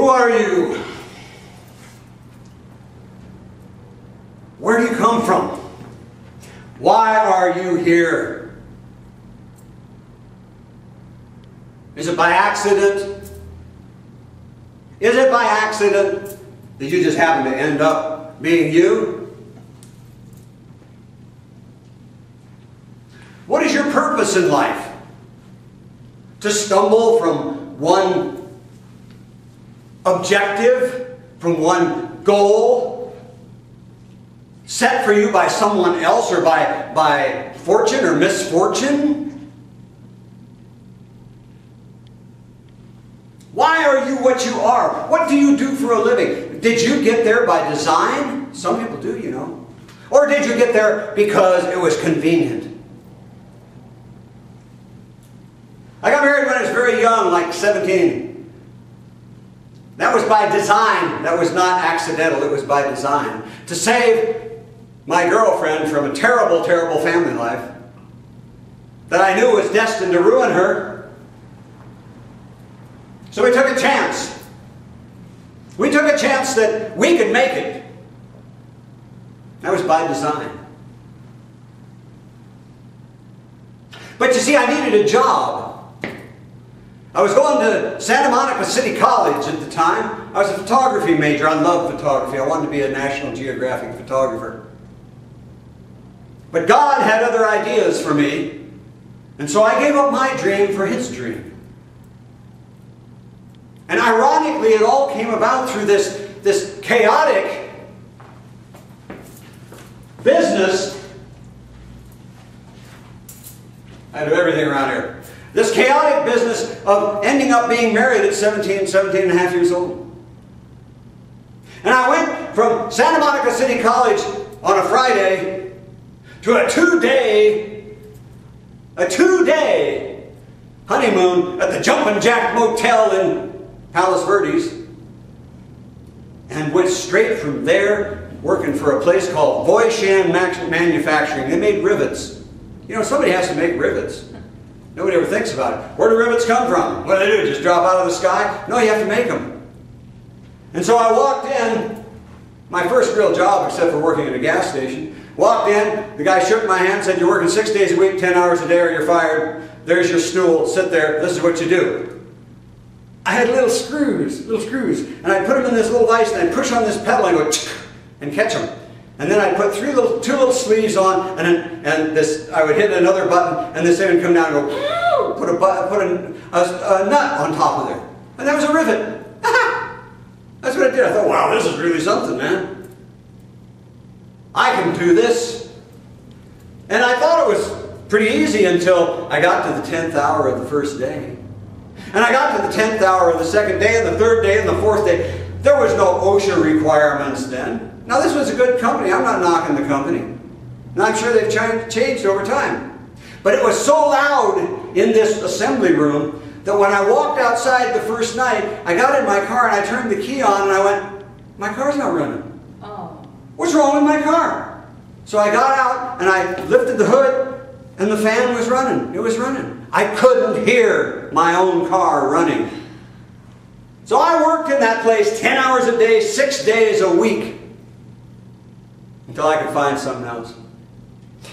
Who are you? Where do you come from? Why are you here? Is it by accident? Is it by accident that you just happen to end up being you? What is your purpose in life? To stumble from one objective, from one goal set for you by someone else or by fortune or misfortune? Why are you what you are? What do you do for a living? Did you get there by design? Some people do, you know. Or did you get there because it was convenient? I got married when I was very young, like 17. That was by design. That was not accidental. It was by design. To save my girlfriend from a terrible, terrible family life that I knew was destined to ruin her. So we took a chance. We took a chance that we could make it. That was by design. But you see, I needed a job. I was going to Santa Monica City College at the time. I was a photography major. I loved photography. I wanted to be a National Geographic photographer. But God had other ideas for me. And so I gave up my dream for His dream. And ironically, it all came about through this chaotic business. I do everything around here. This chaotic business of ending up being married at 17 and a half years old. And I went from Santa Monica City College on a Friday to a two-day honeymoon at the Jumpin' Jack Motel in Palos Verdes. And went straight from there working for a place called Voishan Manufacturing. They made rivets. You know, somebody has to make rivets. Nobody ever thinks about it. Where do rivets come from? What do they do? Just drop out of the sky? No, you have to make them. And so I walked in, my first real job except for working at a gas station. Walked in, the guy shook my hand, said, "You're working 6 days a week, 10 hours a day, or you're fired. There's your stool, sit there, this is what you do." I had little screws, and I'd put them in this little vise, and I'd push on this pedal and go, and catch them. And then I'd put two little sleeves on, and I would hit another button, and this thing would come down and go, put a nut on top of there. And that was a rivet. That's what I did. I thought, wow, this is really something, man. I can do this. And I thought it was pretty easy until I got to the 10th hour of the first day. And I got to the 10th hour of the second day, and the third day, and the fourth day. There was no OSHA requirements then. Now this was a good company. I'm not knocking the company. And I'm sure they've changed over time. But it was so loud in this assembly room that when I walked outside the first night, I got in my car and I turned the key on and I went, my car's not running. Oh. What's wrong with my car? So I got out and I lifted the hood and the fan was running. It was running. I couldn't hear my own car running. So I worked in that place 10 hours a day, 6 days a week. Until I could find something else.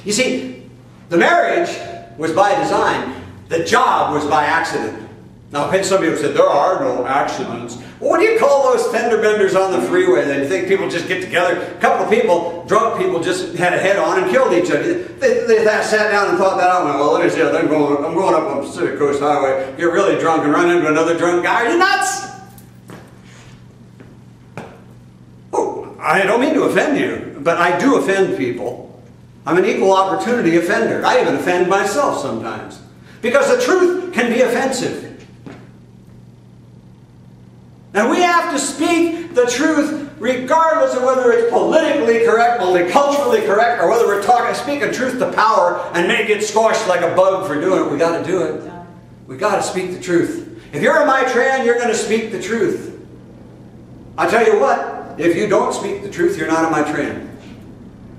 You see, the marriage was by design. The job was by accident. Now, some people said, there are no accidents. Well, what do you call those fender benders on the freeway then? You think people just get together? A couple of people, drunk people, just had a head-on and killed each other. They sat down and thought that out and went, well, let me see, I'm going up on Pacific Coast Highway, get really drunk and run into another drunk guy. Are you nuts? I don't mean to offend you, but I do offend people. I'm an equal opportunity offender. I even offend myself sometimes. Because the truth can be offensive. And we have to speak the truth regardless of whether it's politically correct, multiculturally correct, or whether we're speaking truth to power and may get squashed like a bug for doing it. We got to do it. We got to speak the truth. If you're a Maitreya, you're going to speak the truth. I tell you what. If you don't speak the truth, you're not a Maitreya.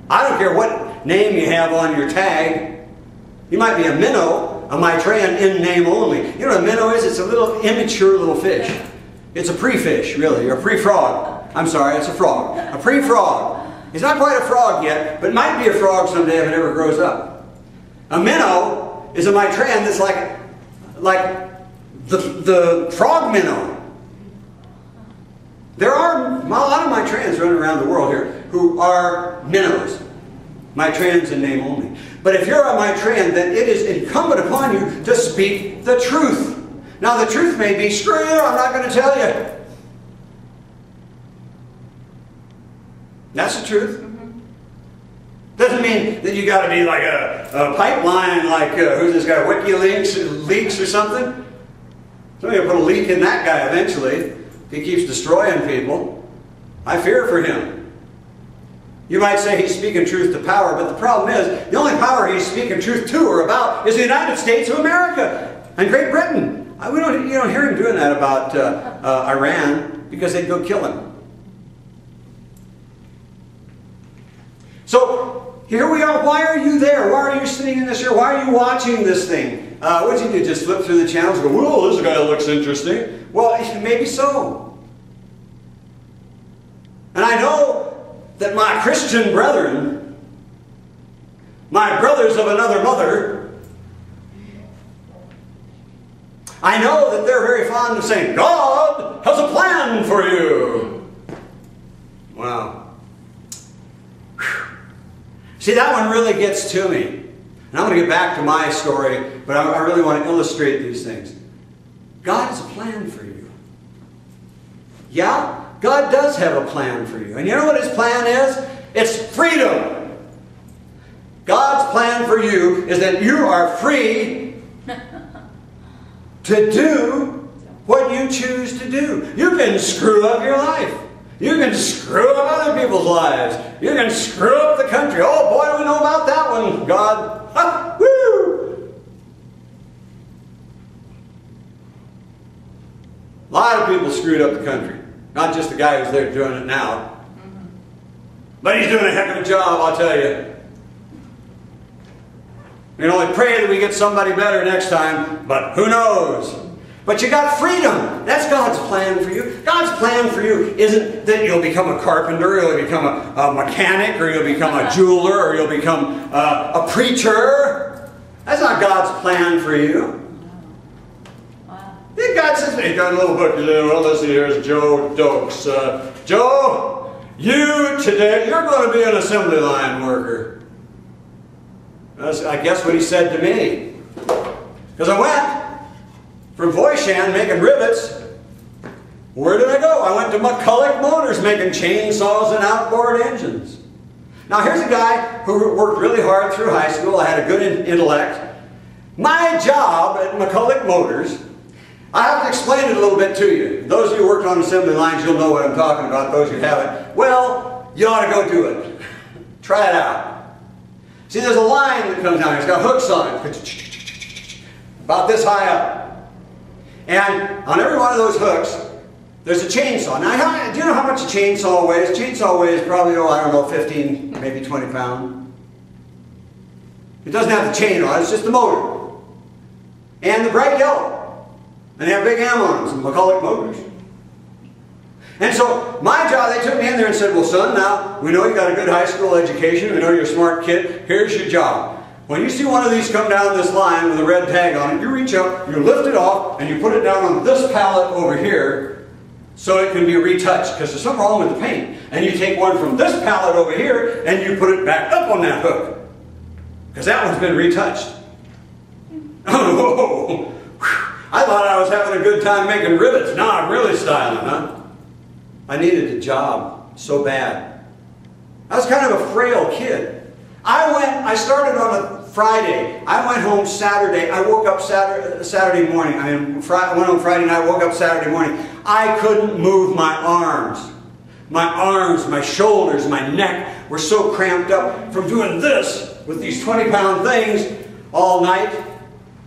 I don't care what name you have on your tag. You might be a minnow, a Maitreyan in name only. You know what a minnow is? It's a little immature little fish. It's a pre-fish, really, or pre-frog. I'm sorry, it's a frog. A pre-frog. He's not quite a frog yet, but might be a frog someday if it ever grows up. A minnow is a Maitreya that's like the frog minnow. There are a lot of Maitreyans running around the world here who are minnows. Maitreyans in name only. But if you're a Maitreyan, then it is incumbent upon you to speak the truth. Now the truth may be, screw you, I'm not going to tell you. That's the truth. Doesn't mean that you got to be like a pipeline, like who's this guy, WikiLeaks or something. Somebody will put a leak in that guy eventually. He keeps destroying people. I fear for him. You might say he's speaking truth to power, but the problem is, the only power he's speaking truth to or about is the United States of America and Great Britain. You don't hear him doing that about Iran, because they'd go kill him. So, here we are. Why are you there? Why are you sitting in this chair? Why are you watching this thing? What did you do? Just flip through the channels and go, whoa, this guy looks interesting. Well, maybe so. And I know that my Christian brethren, my brothers of another mother, I know that they're very fond of saying, God has a plan for you. Wow. Whew. See, that one really gets to me. And I'm going to get back to my story, but I really want to illustrate these things. God has a plan for you. Yeah, God does have a plan for you. And you know what His plan is? It's freedom. God's plan for you is that you are free to do what you choose to do. You can screw up your life. You can screw up other people's lives. You can screw up the country. Oh boy, do we know about that one, God. Ha, woo! A lot of people screwed up the country. Not just the guy who's there doing it now. But he's doing a heck of a job, I'll tell you. We can only pray that we get somebody better next time, but who knows? But you got freedom. That's God's plan for you. God's plan for you isn't that you'll become a carpenter, or you'll become a mechanic, or you'll become a jeweler, or you'll become a preacher. That's not God's plan for you. Then God says, hey, got a little book. Well, listen, here's Joe Dokes. Joe, you today, you're going to be an assembly line worker. That's, I guess, what he said to me. Because I went from Voishan making rivets. Where did I go? I went to McCulloch Motors making chainsaws and outboard engines. Now here's a guy who worked really hard through high school. I had a good intellect. My job at McCulloch Motors, I have to explain it a little bit to you. Those of you who worked on assembly lines, you'll know what I'm talking about. Those who haven't, well, you ought to go do it. Try it out. See, there's a line that comes down here. It's got hooks on it. About this high up. And on every one of those hooks, there's a chainsaw. Now, do you know how much a chainsaw weighs? A chainsaw weighs probably, oh, I don't know, 15, maybe 20 pounds. It doesn't have the chain on it. It's just the motor. And the bright yellow. And they have big M on them, some McCulloch Motors. And so, my job, they took me in there and said, well, son, now, we know you got a good high school education. We know you're a smart kid. Here's your job. When you see one of these come down this line with a red tag on it, you reach up, you lift it off, and you put it down on this pallet over here so it can be retouched, because there's something wrong with the paint. And you take one from this pallet over here, and you put it back up on that hook, because that one's been retouched. Oh, I thought I was having a good time making rivets. Now I'm really styling, huh? I needed a job so bad. I was kind of a frail kid. I started on a Friday. I went home Saturday. I woke up Saturday morning. I went home Friday night, woke up Saturday morning. I couldn't move my arms. My shoulders, my neck were so cramped up from doing this with these 20-pound things all night,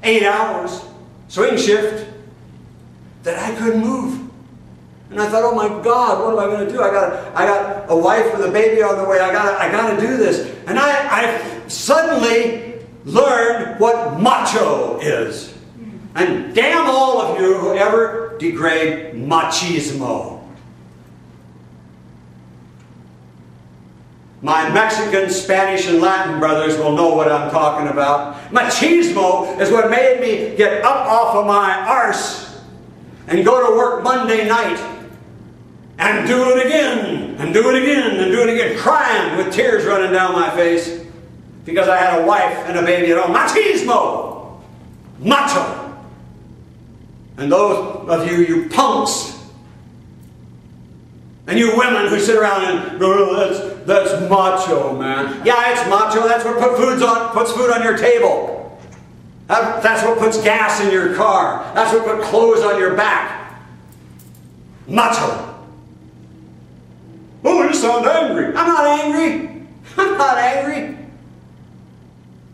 8 hours, swing shift, that I couldn't move. And I thought, oh my God, what am I going to do? I got a wife with a baby on the way. I got to do this. And I suddenly learned what macho is. And damn all of you who ever degrade machismo. My Mexican, Spanish, and Latin brothers will know what I'm talking about. Machismo is what made me get up off of my arse and go to work Monday night and do it again, and do it again, and do it again, crying with tears running down my face because I had a wife and a baby at home. Machismo! Macho! And those of you, you punks, and you women who sit around and go, oh, that's macho, man. Yeah, it's macho. That's what puts food on your table. That's what puts gas in your car. That's what puts clothes on your back. Macho. Oh, you sound angry. I'm not angry. I'm not angry.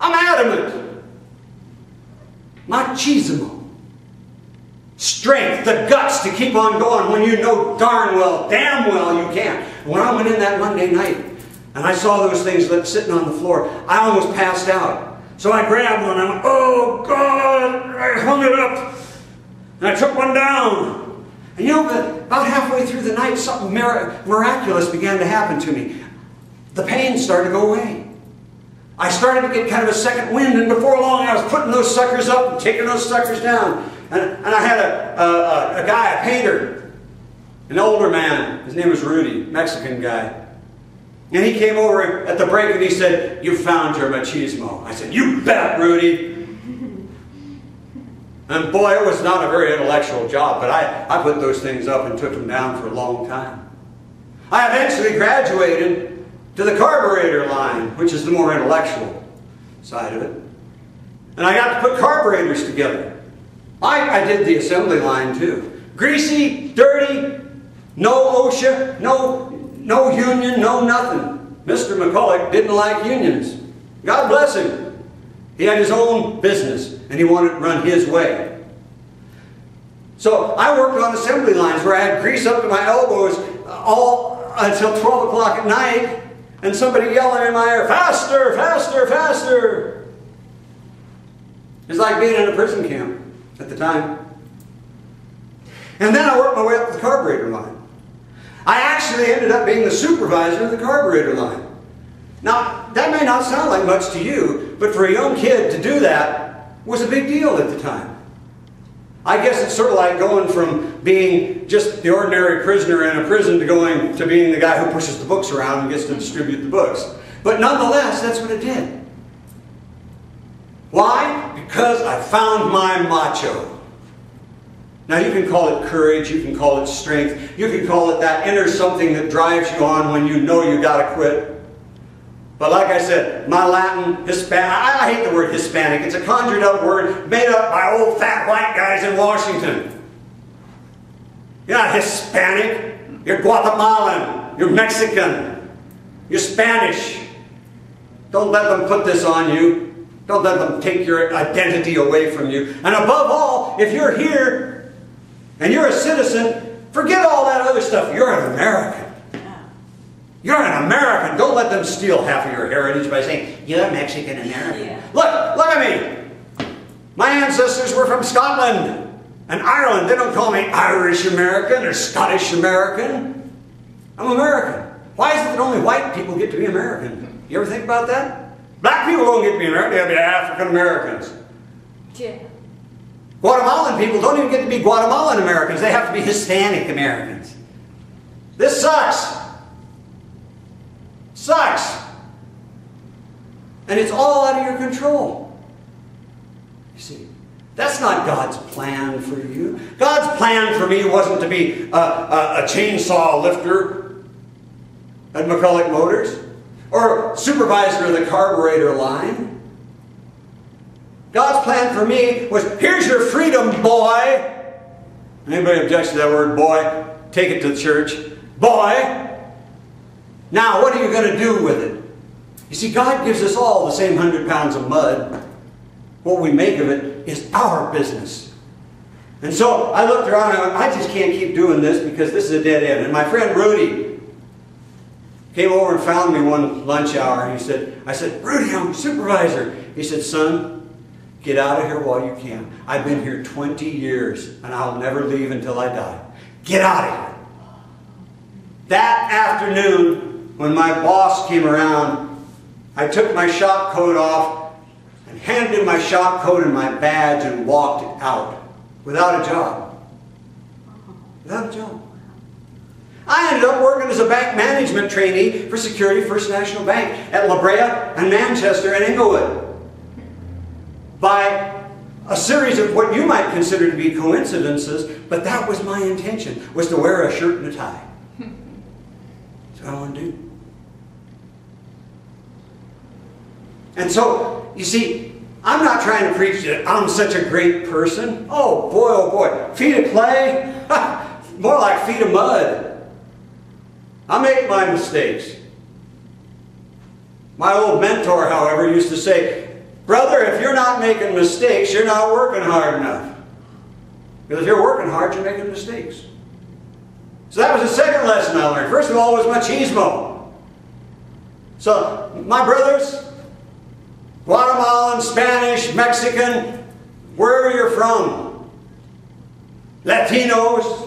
I'm adamant. Machismo. Strength, the guts to keep on going when you know darn well, damn well you can't. When I went in that Monday night and I saw those things sitting on the floor, I almost passed out. So I grabbed one and I went, oh God, I hung it up. And I took one down. And you know, about halfway through the night, something miraculous began to happen to me. The pain started to go away. I started to get kind of a second wind, and before long I was putting those suckers up and taking those suckers down. And I had a guy, a painter, an older man. His name was Rudy, Mexican guy. And he came over at the break and he said, "You found your machismo." I said, "You bet, Rudy." And boy, it was not a very intellectual job, but I put those things up and took them down for a long time. I eventually graduated to the carburetor line, which is the more intellectual side of it. And I got to put carburetors together. I did the assembly line too. Greasy, dirty, no OSHA, no union, no nothing. Mr. McCulloch didn't like unions. God bless him. He had his own business and he wanted to run his way. So I worked on assembly lines where I had grease up to my elbows all until 12 o'clock at night and somebody yelling in my ear, "Faster, faster, faster." It's like being in a prison camp at the time. And then I worked my way up the carburetor line. I actually ended up being the supervisor of the carburetor line. Now, that may not sound like much to you, but for a young kid to do that was a big deal at the time. I guess it's sort of like going from being just the ordinary prisoner in a prison to being the guy who pushes the books around and gets to distribute the books. But nonetheless, that's what it did. Why? Because I found my macho. Now you can call it courage, you can call it strength, you can call it that inner something that drives you on when you know you gotta quit. But like I said, my Latin, Hispanic, I hate the word Hispanic. It's a conjured up word made up by old fat white guys in Washington. You're not Hispanic. You're Guatemalan. You're Mexican. You're Spanish. Don't let them put this on you. Don't let them take your identity away from you. And above all, if you're here and you're a citizen, forget all that other stuff. You're an American. You're an American. Don't let them steal half of your heritage by saying, "You're Mexican American." Yeah. Look at me. My ancestors were from Scotland and Ireland. They don't call me Irish American or Scottish American. I'm American. Why is it that only white people get to be American? You ever think about that? Black people don't get to be American. They have to be African Americans. Yeah. Guatemalan people don't even get to be Guatemalan Americans. They have to be Hispanic Americans. This sucks. Sucks. And it's all out of your control. You see, that's not God's plan for you. God's plan for me wasn't to be a chainsaw lifter at McCulloch Motors or supervisor of the carburetor line. God's plan for me was, here's your freedom, boy. Anybody objects to that word, boy? Take it to the church. Boy. Now, what are you going to do with it? You see, God gives us all the same 100 pounds of mud. What we make of it is our business. And so I looked around and I went, I just can't keep doing this because this is a dead end. And my friend Rudy came over and found me one lunch hour and I said, "Rudy, I'm supervisor." He said, "Son, Get out of here while you can. I've been here 20 years, and I'll never leave until I die. Get out of here. That afternoon, when my boss came around, I took my shop coat off and handed him my shop coat and my badge and walked out without a job. Without a job. I ended up working as a bank management trainee for Security First National Bank at La Brea and Manchester and Inglewood. By a series of what you might consider to be coincidences, but that was my intention, was to wear a shirt and a tie. That's what I want to do. And so, you see, I'm not trying to preach that I'm such a great person. Oh boy, feet of clay? More like feet of mud. I make my mistakes. My old mentor, however, used to say, brother, if you're not making mistakes, you're not working hard enough. Because if you're working hard, you're making mistakes. So that was the second lesson I learned. First of all was machismo. So, my brothers, Guatemalan, Spanish, Mexican, wherever you're from, Latinos,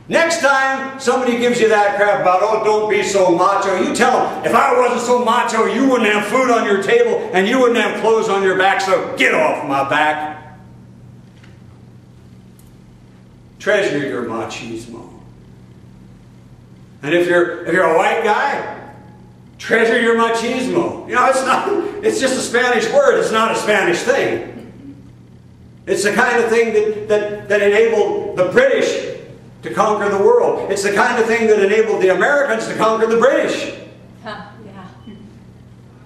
next time somebody gives you that crap about, oh, don't be so macho, you tell them, if I wasn't so macho, you wouldn't have food on your table and you wouldn't have clothes on your back, so get off my back. Treasure your machismo. And if you're a white guy, treasure your machismo. You know, it's just a Spanish word, it's not a Spanish thing. It's the kind of thing that enabled the British to conquer the world. It's the kind of thing that enabled the Americans to conquer the British. Yeah.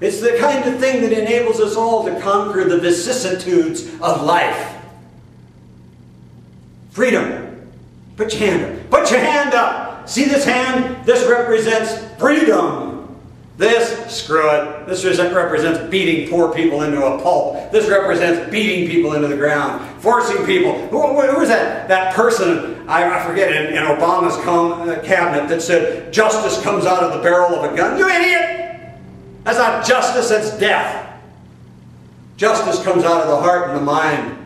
It's the kind of thing that enables us all to conquer the vicissitudes of life. Freedom. Put your hand up. Put your hand up. See this hand? This represents freedom. This, screw it. This represents beating poor people into a pulp. This represents beating people into the ground. Forcing people. Who was that person, I forget, in Obama's cabinet that said, justice comes out of the barrel of a gun? You idiot! That's not justice, that's death. Justice comes out of the heart and the mind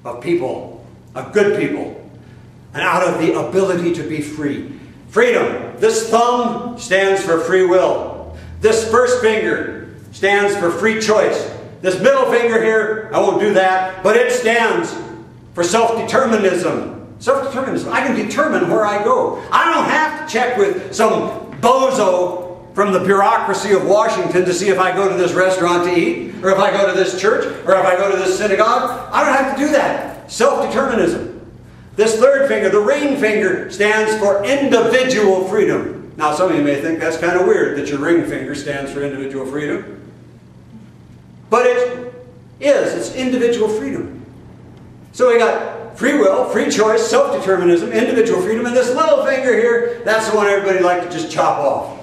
of people, of good people, and out of the ability to be free. Freedom. This thumb stands for free will. This first finger stands for free choice. This middle finger here, I won't do that, but it stands for self-determinism. Self-determinism. I can determine where I go. I don't have to check with some bozo from the bureaucracy of Washington to see if I go to this restaurant to eat, or if I go to this church, or if I go to this synagogue. I don't have to do that. Self-determinism. This third finger, the ring finger, stands for individual freedom. Now some of you may think that's kind of weird that your ring finger stands for individual freedom. But it is. It's individual freedom. So we got free will, free choice, self-determinism, individual freedom, and this little finger here, that's the one everybody likes to just chop off.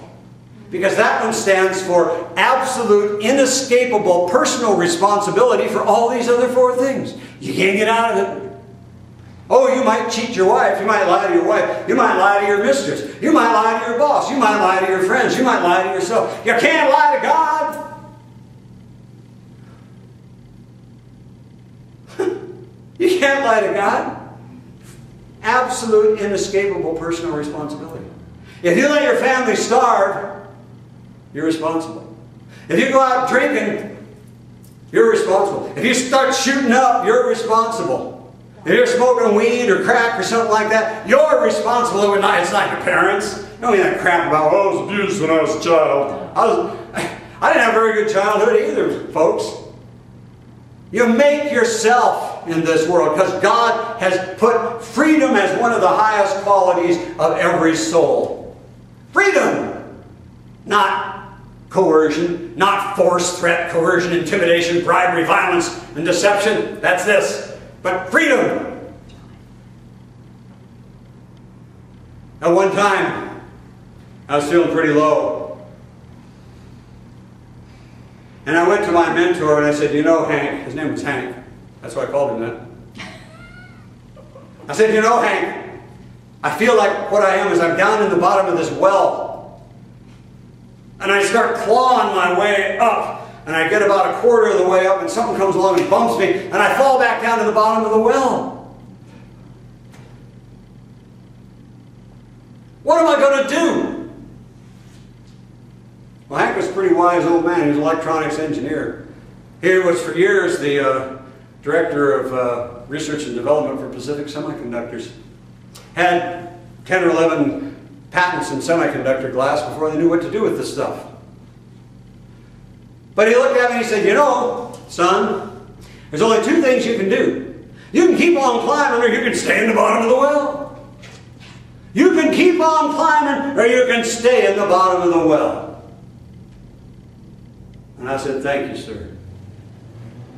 Because that one stands for absolute, inescapable personal responsibility for all these other four things. You can't get out of it. Oh, you might cheat your wife. You might lie to your wife. You might lie to your mistress. You might lie to your boss. You might lie to your friends. You might lie to yourself. You can't lie to God. You can't lie to God. Absolute, inescapable personal responsibility. If you let your family starve, you're responsible. If you go out drinking, you're responsible. If you start shooting up, you're responsible. If you're smoking weed or crack or something like that, you're responsible. It's not your parents. Don't mean that crap about, oh, I was abused when I was a child. I didn't have a very good childhood either, folks. You make yourself in this world because God has put freedom as one of the highest qualities of every soul. Freedom! Not coercion, not force, threat, coercion, intimidation, bribery, violence, and deception. That's this. But freedom. At one time, I was feeling pretty low. And I went to my mentor and I said, you know, Hank, his name was Hank. That's why I called him that. I said, you know, Hank, I feel like what I am is I'm down in the bottom of this well. And I start clawing my way up. and I get about a quarter of the way up and someone comes along and bumps me and I fall back down to the bottom of the well. What am I going to do? Well, Hank was a pretty wise old man. He was an electronics engineer. He was for years the director of research and development for Pacific Semiconductors. Had 10 or 11 patents in semiconductor glass before they knew what to do with this stuff. But he looked at me and he said, you know, son, there's only two things you can do. You can keep on climbing or you can stay in the bottom of the well. You can keep on climbing or you can stay in the bottom of the well. And I said, thank you, sir.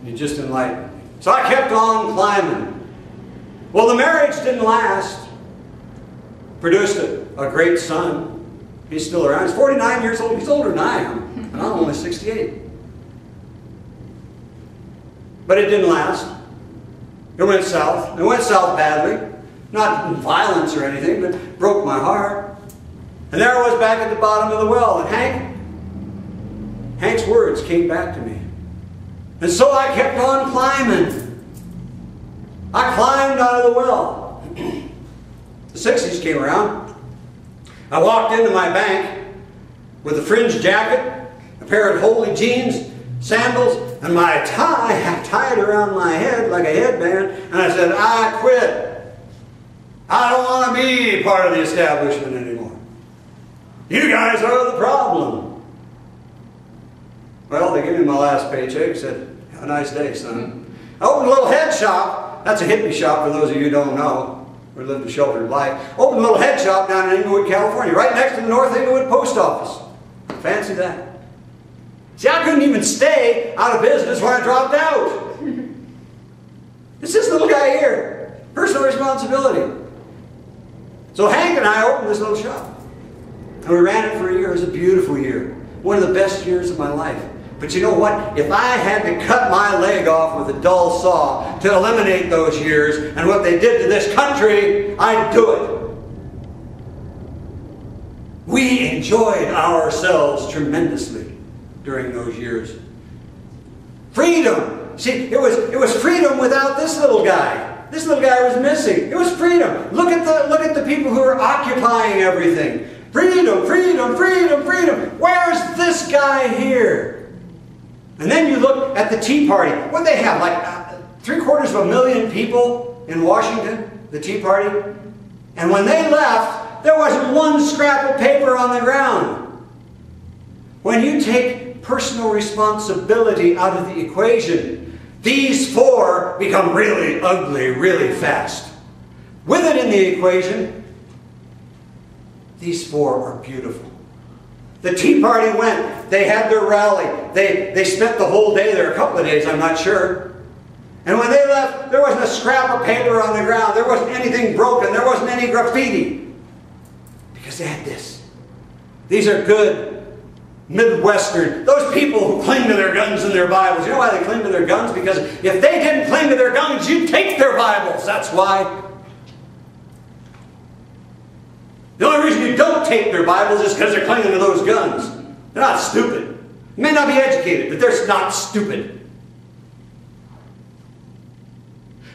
You just enlightened me. So I kept on climbing. Well, the marriage didn't last. Produced a great son. He's still around. He's 49 years old. He's older than I am. And I'm only 68. But it didn't last. It went south. It went south badly. Not in violence or anything, but broke my heart. And there I was back at the bottom of the well. And Hank's words came back to me. And so I kept on climbing. I climbed out of the well. The 60s came around. I walked into my bank with a fringed jacket, a pair of holey jeans, sandals, and my tie tied around my head like a headband. And I said, I quit. I don't want to be part of the establishment anymore. You guys are the problem. Well, they gave me my last paycheck. Said, have a nice day, son. I opened a little head shop. That's a hippie shop for those of you who don't know. We lived a sheltered life. Opened a little head shop down in Inglewood, California, right next to the North Inglewood Post Office. Fancy that. See, I couldn't even stay out of business when I dropped out. It's this little guy here. Personal responsibility. So Hank and I opened this little shop. And we ran it for a year. It was a beautiful year. One of the best years of my life. But you know what? If I had to cut my leg off with a dull saw to eliminate those years and what they did to this country, I'd do it. We enjoyed ourselves tremendously during those years. Freedom. See, it was freedom without this little guy. This little guy was missing. It was freedom. Look at the people who are occupying everything. Freedom, freedom, freedom, freedom. Where's this guy here? And then you look at the Tea Party. What they have, like 750,000 people in Washington, the Tea Party. And when they left, there wasn't one scrap of paper on the ground. When you take personal responsibility out of the equation, these four become really ugly really fast. With it in the equation, these four are beautiful. The Tea Party went. They had their rally. They spent the whole day there, a couple of days, I'm not sure. And when they left, there wasn't a scrap of paper on the ground. There wasn't anything broken. There wasn't any graffiti. Because they had this. These are good Midwestern. Those people who cling to their guns and their Bibles. You know why they cling to their guns? Because if they didn't cling to their guns, you'd take their Bibles. That's why. The only reason you don't take their Bibles is because they're clinging to those guns. They're not stupid. They may not be educated, but they're not stupid.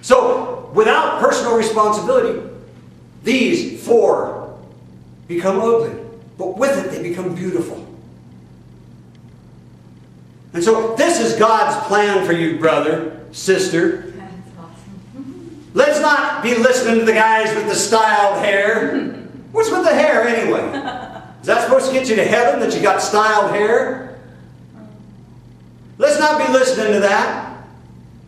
So, without personal responsibility, these four become ugly. But with it, they become beautiful. And so, this is God's plan for you, brother, sister. That's awesome. Let's not be listening to the guys with the styled hair. What's with the hair anyway? Is that supposed to get you to heaven, that you got styled hair? Let's not be listening to that.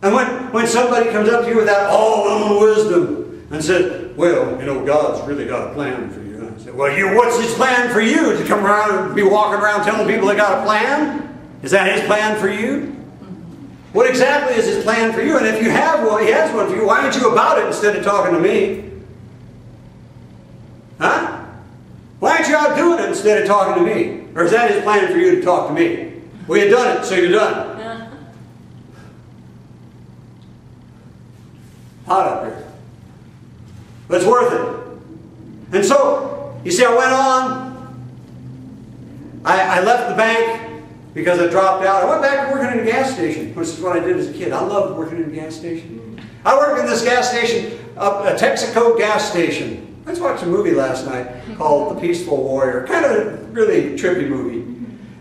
And when somebody comes up to you with that all-known wisdom and says, well, you know, God's really got a plan for you. And I say, well, what's His plan for you? To come around and be walking around telling people they got a plan? Is that His plan for you? What exactly is His plan for you? And if you have one, He has one for you, why aren't you about it instead of talking to me? Huh? Why aren't you out doing it instead of talking to me? Or is that His plan for you to talk to me? Well, you've done it, so you're done. Hot up here. But it's worth it. And so, you see, I went on. I left the bank. because I dropped out. I went back to working in a gas station, which is what I did as a kid. I loved working in a gas station. I worked in this gas station, a Texaco gas station. I just watched a movie last night called The Peaceful Warrior. Kind of a really trippy movie.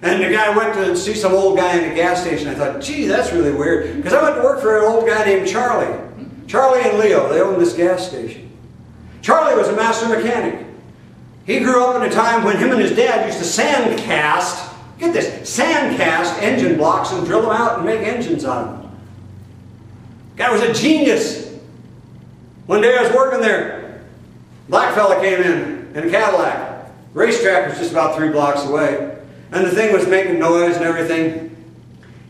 And the guy went to see some old guy in a gas station. I thought, gee, that's really weird. Because I went to work for an old guy named Charlie. Charlie and Leo, they owned this gas station. Charlie was a master mechanic. He grew up in a time when him and his dad used to sand cast, get this, sand cast engine blocks and drill them out and make engines out of them. Guy was a genius. One day I was working there. Black fella came in a Cadillac. Racetrack was just about 3 blocks away. And the thing was making noise and everything.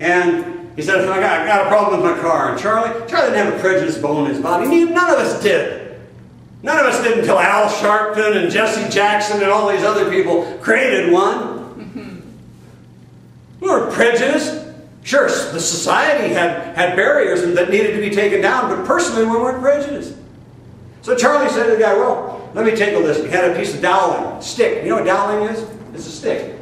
And he said, I got a problem with my car. And Charlie didn't have a prejudice bone in his body. None of us did. None of us did until Al Sharpton and Jesse Jackson and all these other people created one. We weren't prejudiced. Sure, the society had barriers that needed to be taken down, but personally we weren't prejudiced. So Charlie said to the guy, well, let me take a listen. He had a piece of doweling, stick. You know what doweling is? It's a stick.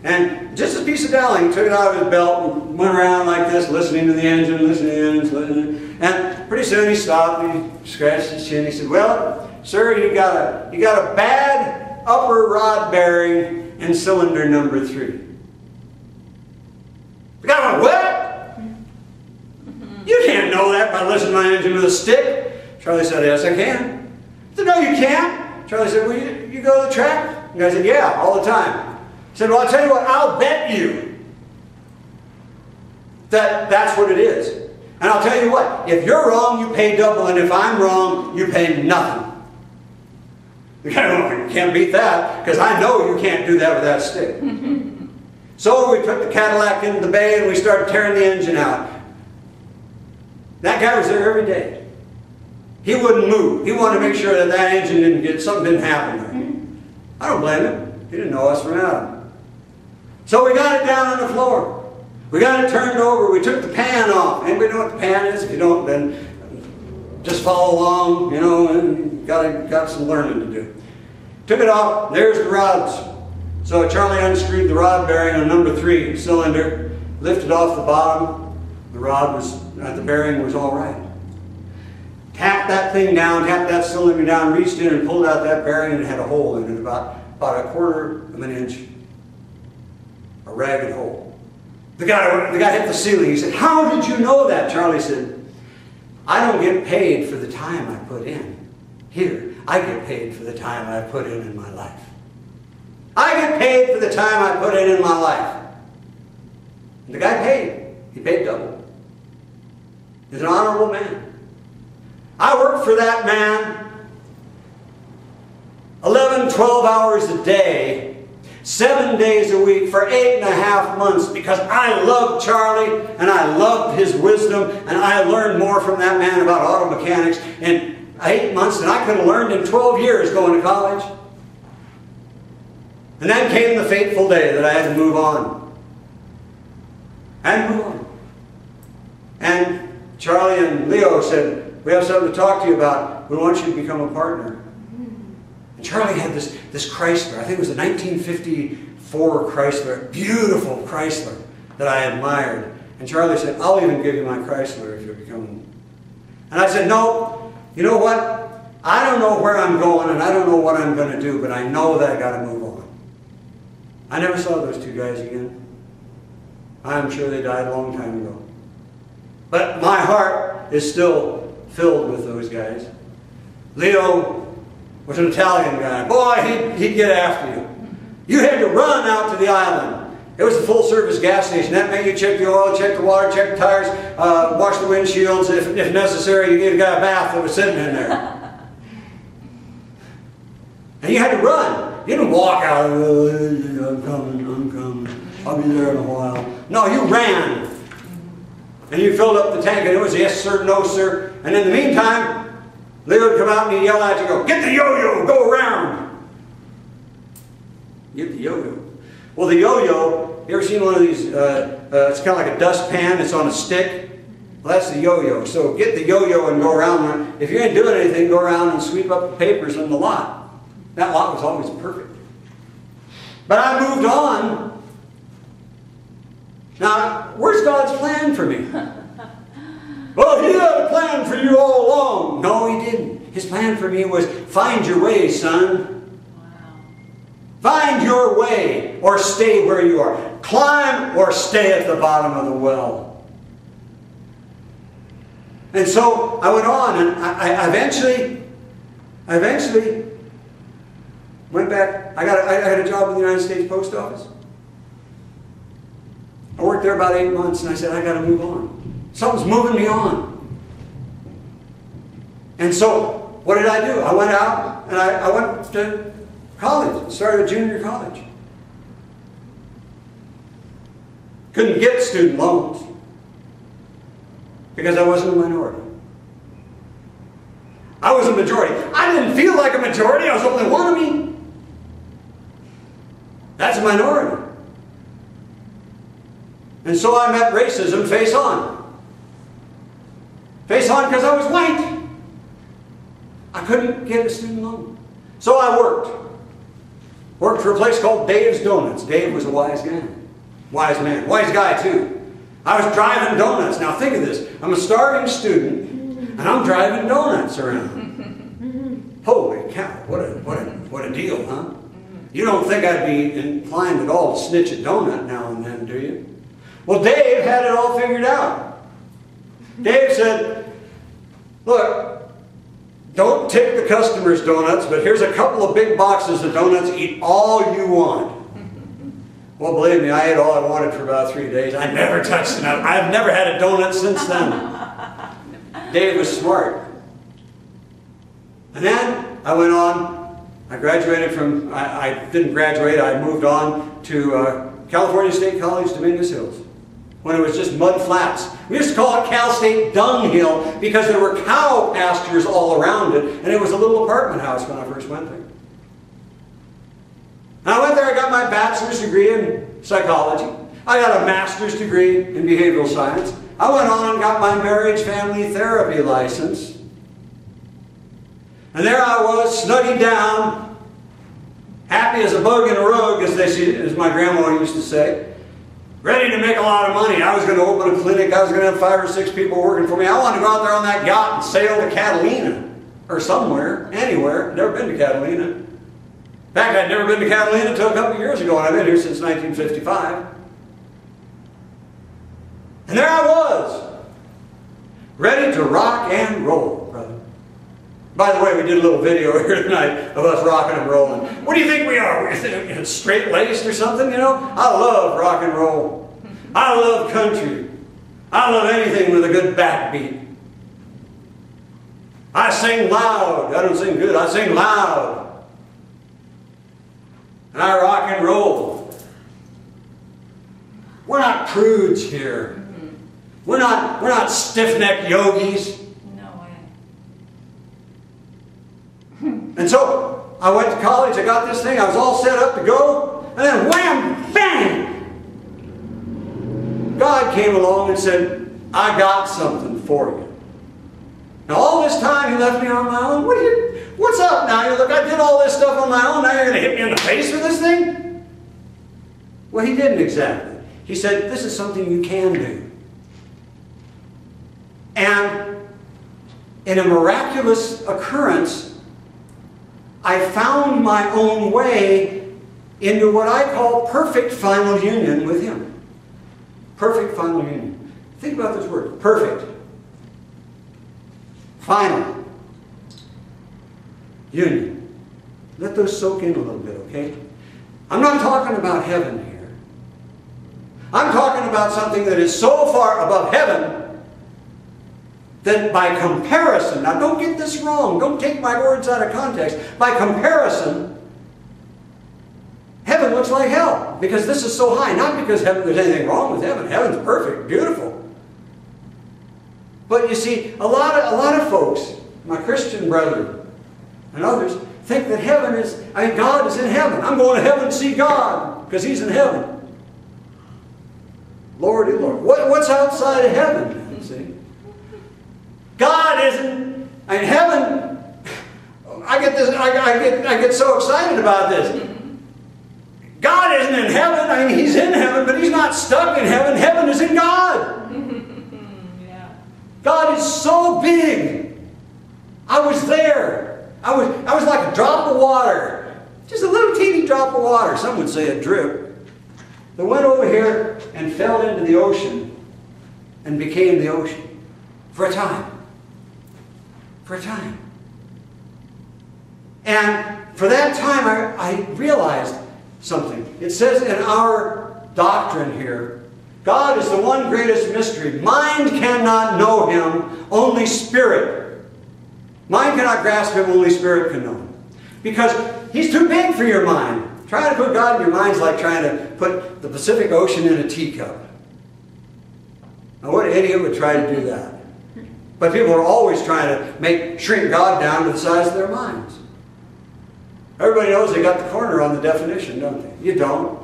And just a piece of doweling, he took it out of his belt and went around like this, listening to the engine, listening. And pretty soon he stopped and he scratched his chin. He said, well, sir, you got a bad upper rod bearing in cylinder number 3. The guy went, what? You can't know that by listening to my engine with a stick. Charlie said, yes, I can. He said, no, you can't. Charlie said, well, you go to the track? The guy said, yeah, all the time. He said, well, I'll tell you what, I'll bet you that that's what it is. And I'll tell you what, if you're wrong, you pay double, and if I'm wrong, you pay nothing. The guy went, you can't beat that, because I know you can't do that with that stick. So we took the Cadillac into the bay and we started tearing the engine out. That guy was there every day. He wouldn't move. He wanted to make sure that that engine something didn't happen there. I don't blame him. He didn't know us from Adam. So we got it down on the floor. We got it turned over. We took the pan off. Anybody know what the pan is? If you don't, then just follow along, you know, and got some learning to do. Took it off. There's the rods. So Charlie unscrewed the rod bearing on number 3 cylinder, lifted off the bottom. The bearing was all right. Tapped that thing down, tapped that cylinder down, reached in and pulled out that bearing, and it had a hole in it about 1/4 of an inch. A ragged hole. The guy hit the ceiling. He said, how did you know that? Charlie said, I don't get paid for the time I put in. Here, I get paid for the time I put in my life. I get paid for the time I put in my life. And the guy paid. He paid double. He's an honorable man. I worked for that man 11, 12 hours a day, 7 days a week for 8.5 months because I loved Charlie and I loved his wisdom and I learned more from that man about auto mechanics in 8 months than I could have learned in 12 years going to college. And then came the fateful day that I had to move on. I had to move on. And Charlie and Leo said, we have something to talk to you about. We want you to become a partner. And Charlie had this Chrysler. I think it was a 1954 Chrysler. Beautiful Chrysler that I admired. And Charlie said, I'll even give you my Chrysler if you become one. And I said, no, you know what? I don't know where I'm going and I don't know what I'm going to do, but I know that I got to move on. I never saw those 2 guys again. I'm sure they died a long time ago. But my heart is still filled with those guys. Leo was an Italian guy. Boy, he'd get after you. You had to run out to the island. It was a full-service gas station. That meant you check the oil, check the water, check the tires, wash the windshields. If necessary, you gave a guy a bath that was sitting in there. And you had to run. You didn't walk out, I'm coming, I'll be there in a while. No, you ran. And you filled up the tank, and it was yes sir, no sir. And in the meantime, Leo would come out and he'd yell at you, go, get the yo-yo, go around. Get the yo-yo. Well, the yo-yo, you ever seen one of these, it's kind of like a dustpan, it's on a stick? Well, that's the yo-yo. So get the yo-yo and go around. If you ain't doing anything, go around and sweep up the papers on the lot. That lot was always perfect. But I moved on. Now, where's God's plan for me? Well, He had a plan for you all along. No, He didn't. His plan for me was, find your way, son. Wow. Find your way, or stay where you are. Climb or stay at the bottom of the well. And so I went on, and I eventually went back. I had a job with the United States Post Office. I worked there about 8 months, and I said, I got to move on. Something's moving me on. And so, what did I do? I went out, and I went to college, started a junior college. Couldn't get student loans because I wasn't a minority. I was a majority. I didn't feel like a majority. I was only one of me. That's a minority. And so I met racism face on. Face on because I was white. I couldn't get a student loan. So I worked. Worked for a place called Dave's Donuts. Dave was a wise guy. Wise man. Wise guy too. I was driving donuts. Now think of this. I'm a starving student and I'm driving donuts around. Holy cow. What a deal, huh? You don't think I'd be inclined at all to snitch a donut now and then, do you? Well, Dave had it all figured out. Dave said, look, don't take the customers' donuts, but here's a couple of big boxes of donuts. Eat all you want. Well, believe me, I ate all I wanted for about 3 days. I never touched them. I've never had a donut since then. Dave was smart. And then I went on. I graduated from, I didn't graduate. I moved on to California State College, Dominguez Hills, when it was just mud flats. We used to call it Cal State Dung Hill because there were cow pastures all around it, and it was a little apartment house when I first went there. And I went there, I got my bachelor's degree in psychology. I got a master's degree in behavioral science. I went on and got my marriage family therapy license. And there I was, snuggy down, happy as a bug in a rug, as my grandma used to say. Ready to make a lot of money. I was going to open a clinic. I was going to have 5 or 6 people working for me. I wanted to go out there on that yacht and sail to Catalina. Or somewhere, anywhere. Never been to Catalina. In fact, I'd never been to Catalina until a couple of years ago, and I've been here since 1955. And there I was, ready to rock and roll, brother. By the way, we did a little video here tonight of us rocking and rolling. What do you think we are? We're straight-laced or something, you know? I love rock and roll. I love country. I love anything with a good backbeat. I sing loud. I don't sing good. I sing loud. And I rock and roll. We're not prudes here. We're not stiff-necked yogis. And so I went to college, I got this thing, I was all set up to go, and then wham, bang! God came along and said, I got something for you. Now all this time He left me on my own. What's up now? Look, I did all this stuff on my own, now you're going to hit me in the face with this thing? Well, He didn't exactly. He said, this is something you can do. And in a miraculous occurrence, I found my own way into what I call perfect final union with Him. Perfect final union. Think about those words. Perfect. Final. Union. Let those soak in a little bit, okay? I'm not talking about heaven here. I'm talking about something that is so far above heaven that by comparison, now don't get this wrong, don't take my words out of context, by comparison, heaven looks like hell, because this is so high, not because there's anything wrong with heaven. Heaven's perfect, beautiful. But you see, a lot of folks, my Christian brethren and others, think that heaven is, God is in heaven. I'm going to heaven to see God, because He's in heaven. Lordy Lord. What's outside of heaven, see? God isn't, heaven, I get so excited about this. God isn't in heaven. I mean, He's in heaven, but He's not stuck in heaven. Heaven is in God. Yeah. God is so big. I was there. I was like a drop of water. Just a little teeny drop of water. Some would say a drip. That went over here and fell into the ocean and became the ocean. For a time. For a time. And for that time, I realized something. It says in our doctrine here, God is the one greatest mystery. Mind cannot know Him, only Spirit. Mind cannot grasp Him, only Spirit can know Him. Because He's too big for your mind. Trying to put God in your mind is like trying to put the Pacific Ocean in a teacup. Now what idiot would try to do that? But people are always trying to shrink God down to the size of their minds. Everybody knows they got the corner on the definition, don't they? You don't.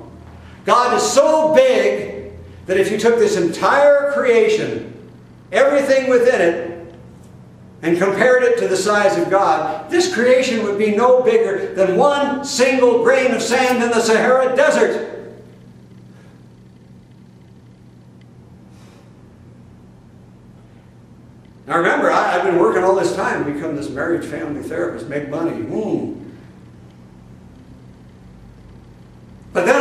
God is so big that if you took this entire creation, everything within it, and compared it to the size of God, this creation would be no bigger than one single grain of sand in the Sahara Desert. Now remember, I've been working all this time to become this marriage family therapist, make money. But then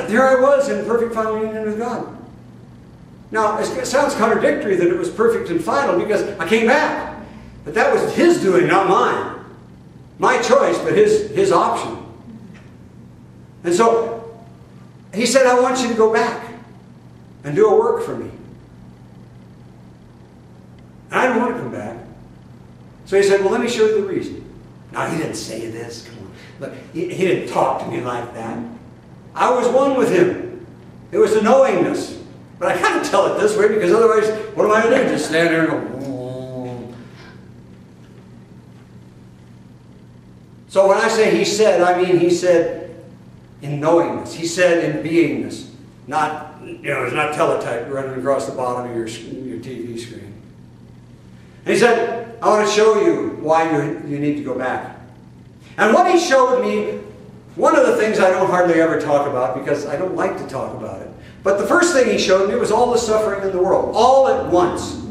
there I was in perfect final union with God. Now, it sounds contradictory that it was perfect and final because I came back. But that was His doing, not mine. My choice, but His option. And so, He said, I want you to go back and do a work for me. And I didn't want to come back. So He said, well, let me show you the reason. Now, He didn't say this. Come on. Look, he didn't talk to me like that. I was one with Him. It was a knowingness. But I kind of tell it this way because otherwise, what am I going to do? Just stand there and go, oh. So when I say He said, I mean He said in knowingness. He said in beingness. Not, it's not teletype running across the bottom of your TV screen. And He said, I want to show you why you need to go back. And what He showed me, one of the things I don't hardly ever talk about because I don't like to talk about it. But the first thing He showed me was all the suffering in the world, all at once.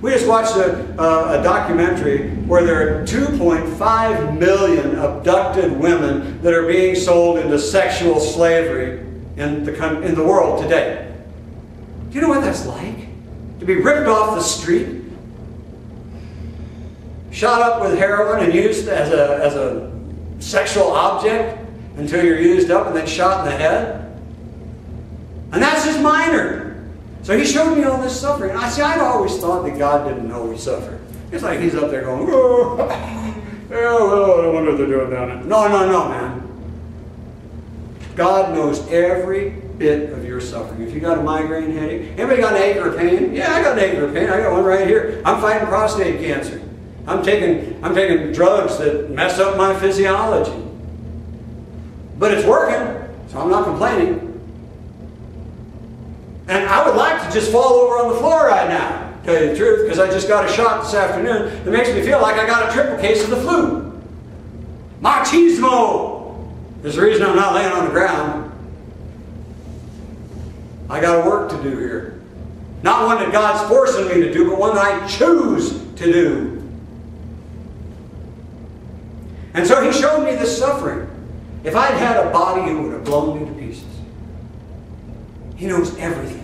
We just watched a documentary where there are 2.5 million abducted women that are being sold into sexual slavery in the world today. Do you know what that's like? To be ripped off the street, shot up with heroin and used as a sexual object until you're used up and then shot in the head. And that's just minor. So He showed me all this suffering. I'd always thought that God didn't know we suffered. It's like He's up there going, oh, well, I wonder what they're doing down there. No, man. God knows every bit of your suffering. If you got a migraine headache, anybody got an ache or a pain? Yeah, I got an ache or a pain. I got one right here. I'm fighting prostate cancer. I'm taking drugs that mess up my physiology. But it's working, so I'm not complaining. And I would like to just fall over on the floor right now, to tell you the truth, because I just got a shot this afternoon that makes me feel like I got a triple case of the flu. Machismo! There's a reason I'm not laying on the ground. I got a work to do here. Not one that God's forcing me to do, but one that I choose to do. And so He showed me this suffering. If I'd had a body, it would have blown me to pieces. He knows everything.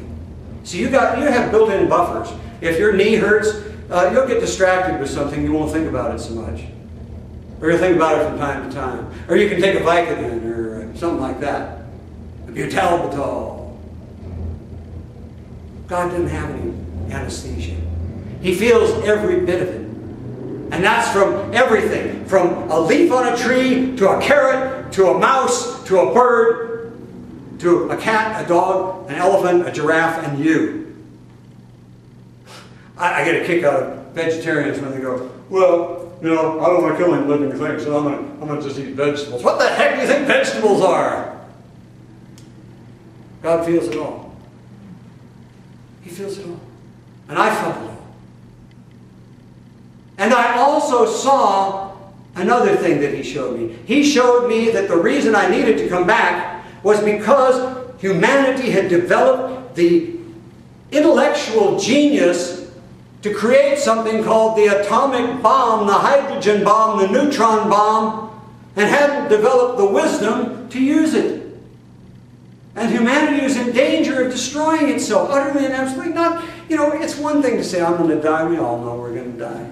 So you have built-in buffers. If your knee hurts, you'll get distracted with something. You won't think about it so much. Or you'll think about it from time to time. Or you can take a Vicodin or something like that. A butalbital. God didn't have any anesthesia. He feels every bit of it. And that's from everything. From a leaf on a tree, to a carrot, to a mouse, to a bird, to a cat, a dog, an elephant, a giraffe, and you. I get a kick out of vegetarians when they go, well, I don't want to kill any living things, so I'm going to just eat vegetables. What the heck do you think vegetables are? God feels it all. He feels it all. And I felt it all. And I also saw another thing that He showed me. He showed me that the reason I needed to come back was because humanity had developed the intellectual genius to create something called the atomic bomb, the hydrogen bomb, the neutron bomb, and hadn't developed the wisdom to use it. And humanity was in danger of destroying itself, utterly and absolutely not. You know, it's one thing to say, I'm going to die. We all know we're going to die.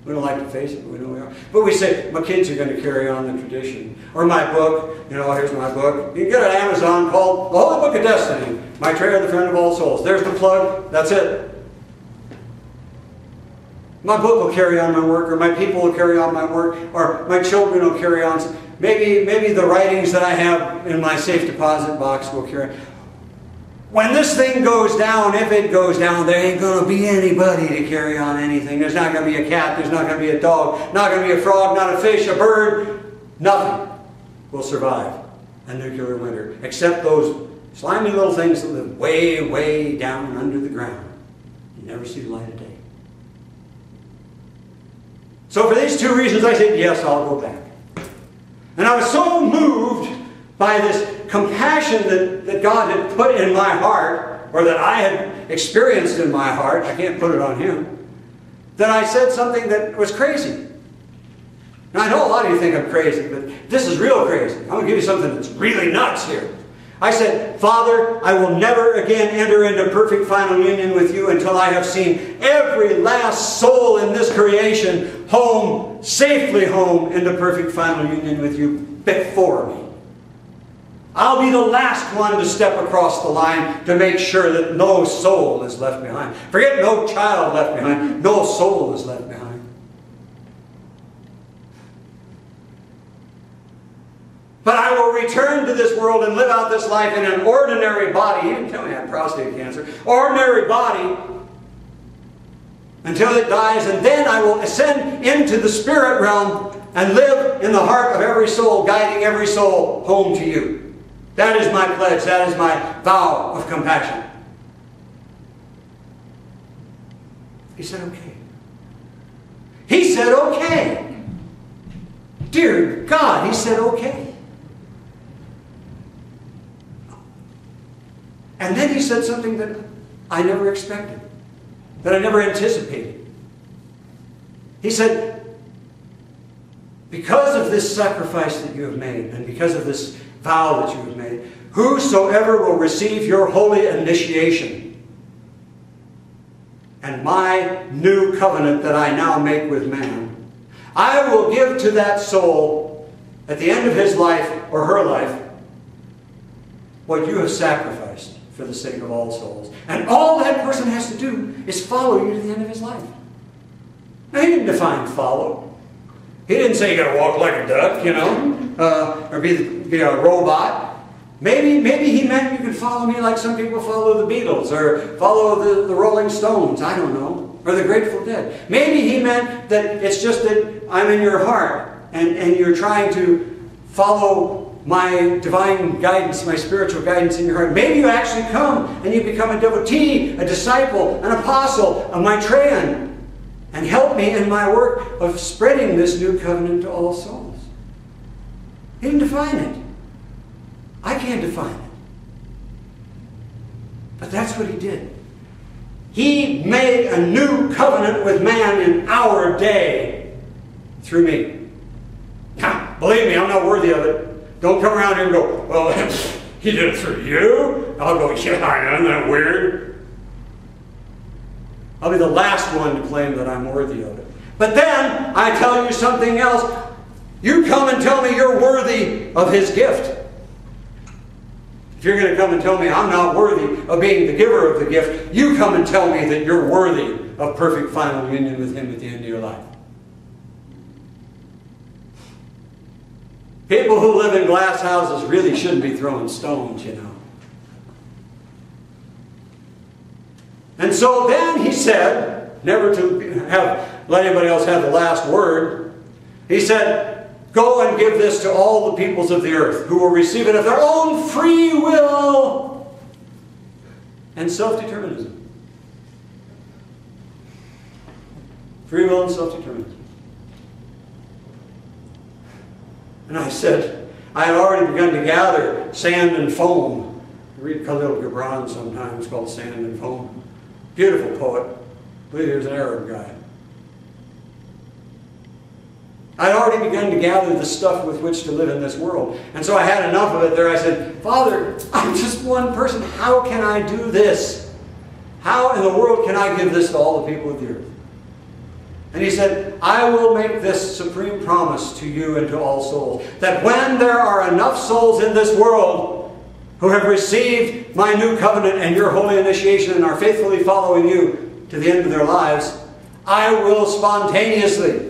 We don't like to face it, but we know we are. But we say, my kids are going to carry on the tradition. Or my book, you know, here's my book. You can get it on Amazon called The Holy Book of Destiny, Maitreya, the Friend of All Souls. There's the plug. That's it. My book will carry on my work, or my people will carry on my work, or my children will carry on. Maybe the writings that I have in my safe deposit box will carry on. When this thing goes down, if it goes down, there ain't going to be anybody to carry on anything. There's not going to be a cat, there's not going to be a dog, not going to be a frog, not a fish, a bird. Nothing will survive a nuclear winter, except those slimy little things that live way, way down under the ground. You never see the light of day. So for these two reasons, I said, yes, I'll go back. And I was so moved by this compassion that God had put in my heart, or that I had experienced in my heart, I can't put it on him, that I said something that was crazy. Now I know a lot of you think I'm crazy, but this is real crazy. I'm going to give you something that's really nuts here. I said, Father, I will never again enter into perfect final union with you until I have seen every last soul in this creation home, safely home into perfect final union with you before me. I'll be the last one to step across the line to make sure that no soul is left behind. Forget no child left behind. No soul is left behind. But I will return to this world and live out this life in an ordinary body. He didn't tell me I had prostate cancer. Ordinary body until it dies. And then I will ascend into the spirit realm and live in the heart of every soul, guiding every soul home to you. That is my pledge. That is my vow of compassion. He said, okay. He said, okay. Dear God, he said, okay. And then he said something that I never expected, that I never anticipated. He said, because of this sacrifice that you have made, and because of this vow that you have made, whosoever will receive your holy initiation and my new covenant that I now make with man, I will give to that soul at the end of his life or her life what you have sacrificed for the sake of all souls. And all that person has to do is follow you to the end of his life. Now, he didn't define follow. He didn't say you got to walk like a duck, you know, or be a robot. Maybe he meant you could follow me like some people follow the Beatles, or follow the Rolling Stones, I don't know, or the Grateful Dead. Maybe he meant that it's just that I'm in your heart, and you're trying to follow my divine guidance, my spiritual guidance in your heart. Maybe you actually come and you become a devotee, a disciple, an apostle, a Maitreyan, and help me in my work of spreading this new covenant to all souls. He didn't define it. I can't define it. But that's what he did. He made a new covenant with man in our day through me. Now, believe me, I'm not worthy of it. Don't come around here and go, well, he did it through you? I'll go, yeah, I know, isn't that weird? I'll be the last one to claim that I'm worthy of it. But then, I tell you something else. You come and tell me you're worthy of his gift. If you're going to come and tell me I'm not worthy of being the giver of the gift, you come and tell me that you're worthy of perfect final union with him at the end of your life. People who live in glass houses really shouldn't be throwing stones, you know. And so then he said, never to let anybody else have the last word, he said, go and give this to all the peoples of the earth, who will receive it of their own free will and self-determinism. Free will and self-determinism. And I said, I had already begun to gather sand and foam. I read Khalil Gibran sometimes, called Sand and Foam. Beautiful poet. I believe he was an Arab guy. I'd already begun to gather the stuff with which to live in this world. And so I had enough of it there. I said, Father, I'm just one person. How can I do this? How in the world can I give this to all the people of the earth? And he said, I will make this supreme promise to you and to all souls, that when there are enough souls in this world who have received my new covenant and your holy initiation and are faithfully following you to the end of their lives, I will spontaneously,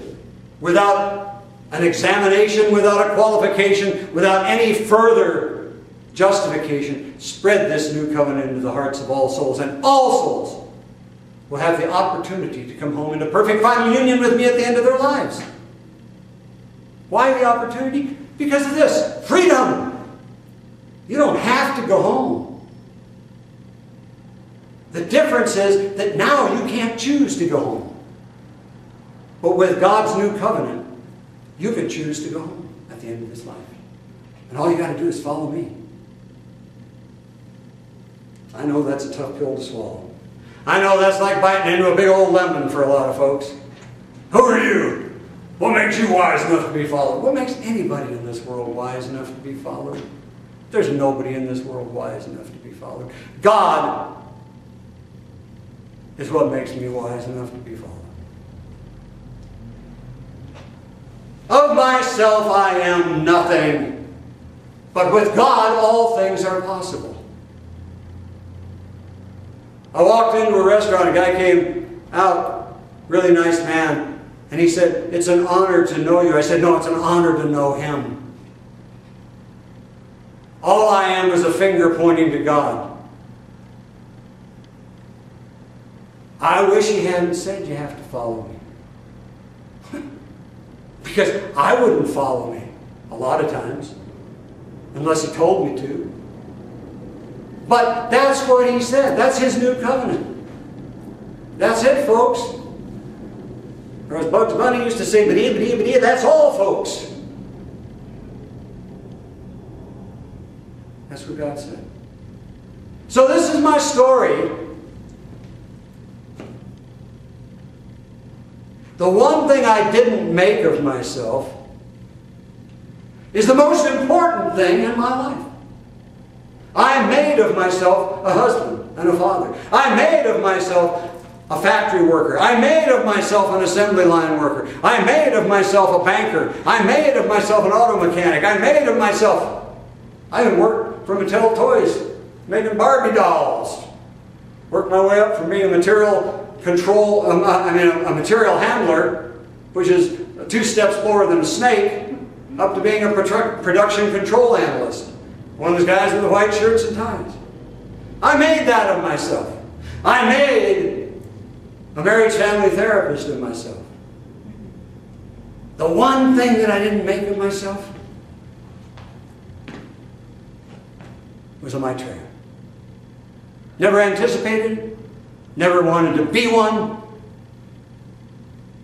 without an examination, without a qualification, without any further justification, spread this new covenant into the hearts of all souls. And all souls will have the opportunity to come home into perfect final union with me at the end of their lives. Why the opportunity? Because of this. Freedom. You don't have to go home. The difference is that now you can't choose to go home. But with God's new covenant, you can choose to go home at the end of this life. And all you got to do is follow me. I know that's a tough pill to swallow. I know that's like biting into a big old lemon for a lot of folks. Who are you? What makes you wise enough to be followed? What makes anybody in this world wise enough to be followed? There's nobody in this world wise enough to be followed. God is what makes me wise enough to be followed. Of myself I am nothing, but with God all things are possible. I walked into a restaurant, a guy came out, really nice man, and he said, it's an honor to know you. I said, no, it's an honor to know him. All I am is a finger pointing to God. I wish he hadn't said you have to follow me. Because I wouldn't follow me a lot of times unless he told me to. But that's what he said. That's his new covenant. That's it, folks. Or as Bugs Bunny used to say, ba-dee, that's all, folks. That's what God said. So this is my story. The one thing I didn't make of myself is the most important thing in my life. I made of myself a husband and a father. I made of myself a factory worker. I made of myself an assembly line worker. I made of myself a banker. I made of myself an auto mechanic. I made of myself... I even worked for Mattel Toys, making Barbie dolls. Worked my way up from being a material control, a material handler, which is 2 steps lower than a snake, up to being a production control analyst. One of those guys with the white shirts and ties. I made that of myself. I made a marriage family therapist of myself. The one thing that I didn't make of myself was a Maitreya. Never anticipated it. Never wanted to be one.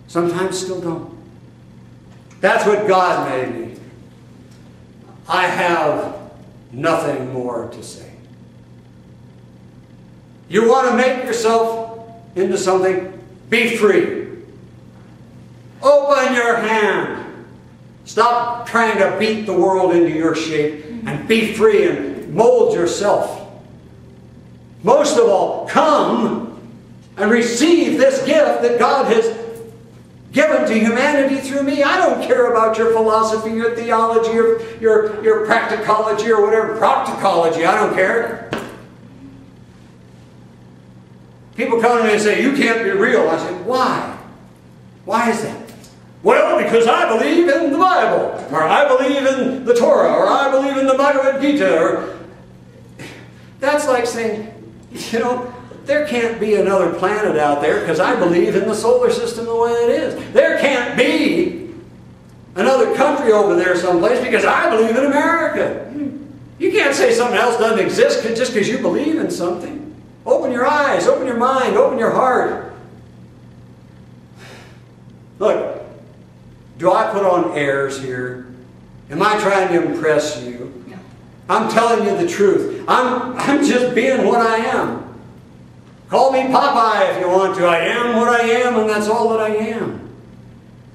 Sometimes still don't. That's what God made me. I have nothing more to say. You want to make yourself into something? Be free. Open your hand. Stop trying to beat the world into your shape and be free and mold yourself. Most of all, come and receive this gift that God has given to humanity through me. I don't care about your philosophy, your theology, or your practicology, or whatever. Proctology, I don't care. People come to me and say, you can't be real. I say, why? Why is that? Well, because I believe in the Bible, or I believe in the Torah, or I believe in the Bhagavad Gita. Or... That's like saying, you know, there can't be another planet out there because I believe in the solar system the way it is. There can't be another country over there someplace because I believe in America. You can't say something else doesn't exist just because you believe in something. Open your eyes, open your mind, open your heart. Look, do I put on airs here? Am I trying to impress you? No. I'm telling you the truth. I'm just being what I am. Call me Popeye if you want to. I am what I am, and that's all that I am.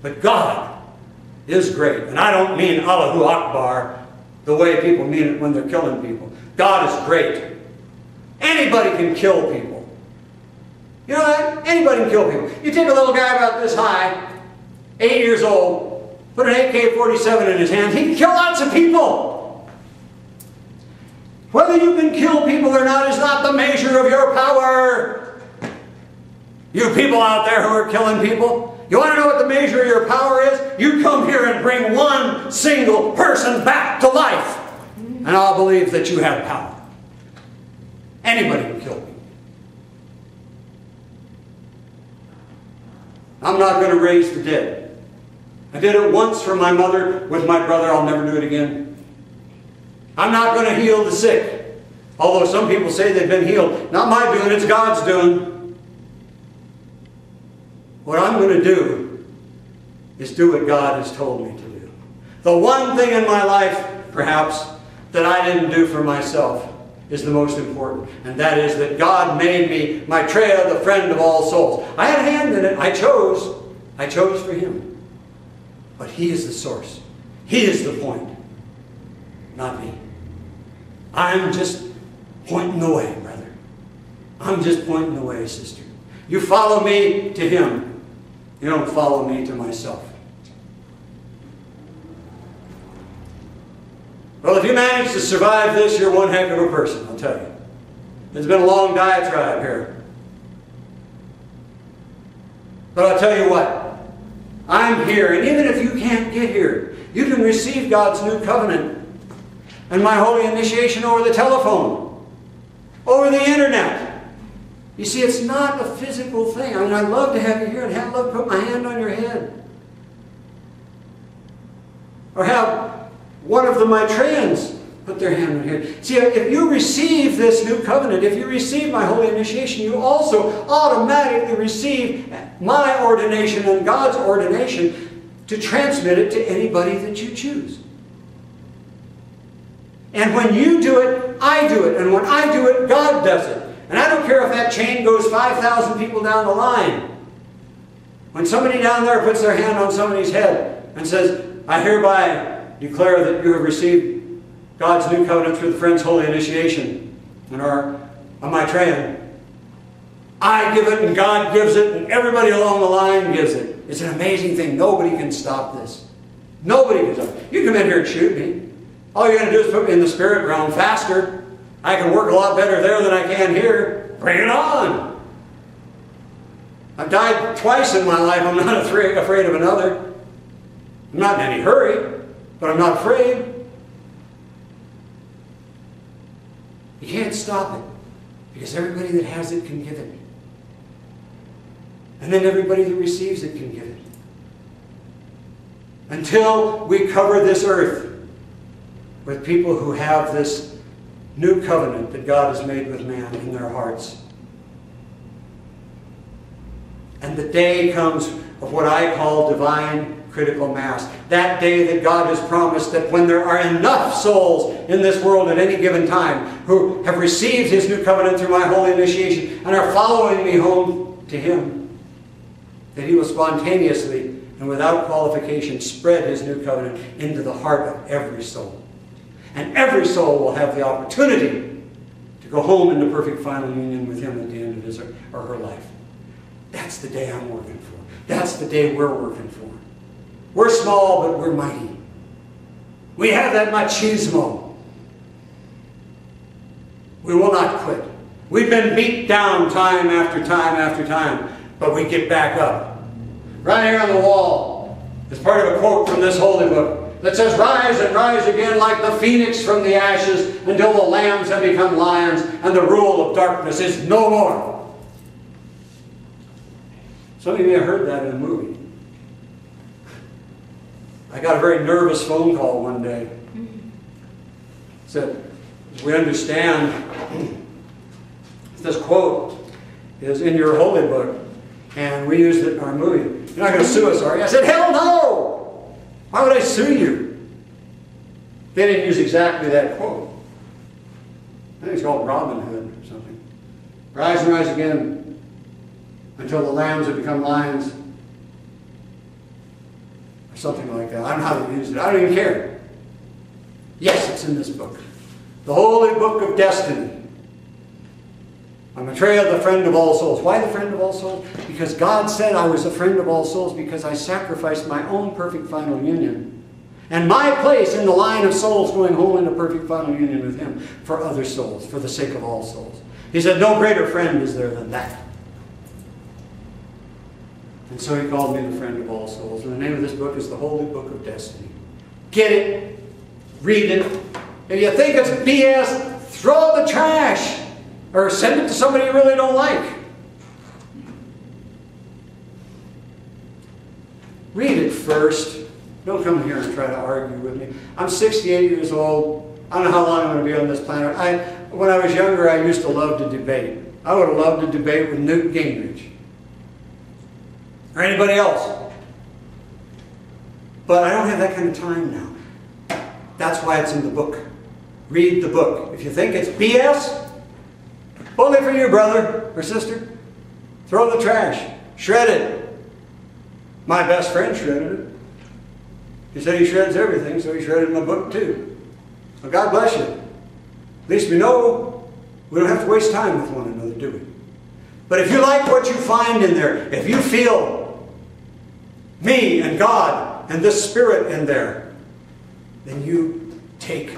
But God is great. And I don't mean Allahu Akbar the way people mean it when they're killing people. God is great. Anybody can kill people. You know that? Anybody can kill people. You take a little guy about this high, 8 years old, put an AK-47 in his hand, he can kill lots of people. Whether you can kill people or not is not the measure of your power. You people out there who are killing people, you want to know what the measure of your power is? You come here and bring one single person back to life, and I'll believe that you have power. Anybody can kill people. I'm not going to raise the dead. I did it once for my mother with my brother. I'll never do it again. I'm not going to heal the sick. Although some people say they've been healed. Not my doing, it's God's doing. What I'm going to do is do what God has told me to do. The one thing in my life, perhaps, that I didn't do for myself is the most important. And that is that God made me Maitreya, the friend of all souls. I had a hand in it. I chose. I chose for Him. But He is the source. He is the point. Not me. I'm just pointing the way, brother. I'm just pointing the way, sister. You follow me to Him. You don't follow me to myself. Well, if you manage to survive this, you're one heck of a person, I'll tell you. It's been a long diatribe here. But I'll tell you what. I'm here, and even if you can't get here, you can receive God's new covenant and my holy initiation over the telephone, over the internet. You see, it's not a physical thing. I mean, I'd love to have you here and I'd love to put my hand on your head. Or have one of the Maitreyans put their hand on your head. See, if you receive this new covenant, if you receive my holy initiation, you also automatically receive my ordination and God's ordination to transmit it to anybody that you choose. And when you do it, I do it. And when I do it, God does it. And I don't care if that chain goes 5,000 people down the line. When somebody down there puts their hand on somebody's head and says, I hereby declare that you have received God's new covenant through the Friend's holy initiation and are a Maitreyan. I give it and God gives it and everybody along the line gives it. It's an amazing thing. Nobody can stop this. Nobody can stop it. You come in here and shoot me. All you're going to do is put me in the spirit realm faster. I can work a lot better there than I can here. Bring it on. I've died twice in my life. I'm not afraid of another. I'm not in any hurry, but I'm not afraid. You can't stop it because everybody that has it can give it. And then everybody that receives it can give it. Until we cover this earth with people who have this new covenant that God has made with man in their hearts. And the day comes of what I call divine critical mass. That day that God has promised that when there are enough souls in this world at any given time who have received His new covenant through my holy initiation and are following me home to Him, that He will spontaneously and without qualification spread His new covenant into the heart of every soul. And every soul will have the opportunity to go home into perfect final union with Him at the end of his or her life. That's the day I'm working for. That's the day we're working for. We're small, but we're mighty. We have that machismo. We will not quit. We've been beat down time after time after time, but we get back up. Right here on the wall is part of a quote from this holy book that says, rise and rise again like the phoenix from the ashes until the lambs have become lions and the rule of darkness is no more. Some of you have heard that in a movie. I got a very nervous phone call one day. It said, we understand this quote is in your holy book and we used it in our movie. You're not going to sue us, are you? I said, hell no! Why would I sue you? They didn't use exactly that quote. I think it's called Robin Hood or something. Rise and rise again until the lambs have become lions. Or something like that. I don't know how to use it. I don't even care. Yes, it's in this book. The Holy Book of Destiny. I'm Maitreya, the friend of all souls. Why the friend of all souls? Because God said I was a friend of all souls because I sacrificed my own perfect final union and my place in the line of souls going home into perfect final union with Him for other souls, for the sake of all souls. He said, no greater friend is there than that. And so He called me the friend of all souls. And the name of this book is the Holy Book of Destiny. Get it. Read it. If you think it's BS, throw it in the trash. Or send it to somebody you really don't like. Read it first. Don't come here and try to argue with me. I'm 68 years old. I don't know how long I'm going to be on this planet. When I was younger, I used to love to debate. I would have loved to debate with Newt Gingrich. Or anybody else. But I don't have that kind of time now. That's why it's in the book. Read the book. If you think it's BS, only for you, brother or sister. Throw the trash. Shred it. My best friend shredded it. He said he shreds everything, so he shredded my book too. Well, God bless you. At least we know we don't have to waste time with one another, do we? But if you like what you find in there, if you feel me and God and this Spirit in there, then you take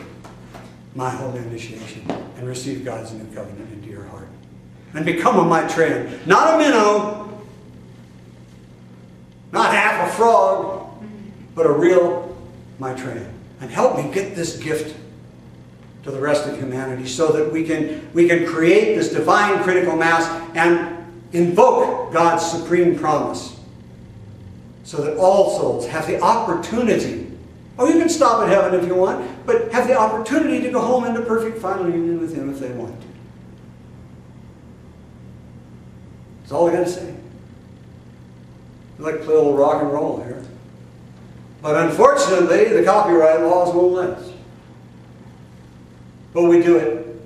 my holy initiation and receive God's new covenant into your heart. And become a Maitreya. Not a minnow. Not half a frog. But a real Maitreya. And help me get this gift to the rest of humanity so that we can create this divine critical mass and invoke God's supreme promise. So that all souls have the opportunity. Oh, you can stop at heaven if you want, but have the opportunity to go home into perfect final union with Him if they want to. That's all I got to say. I'd like to play a little rock and roll here. But unfortunately, the copyright laws won't let us. But we do it.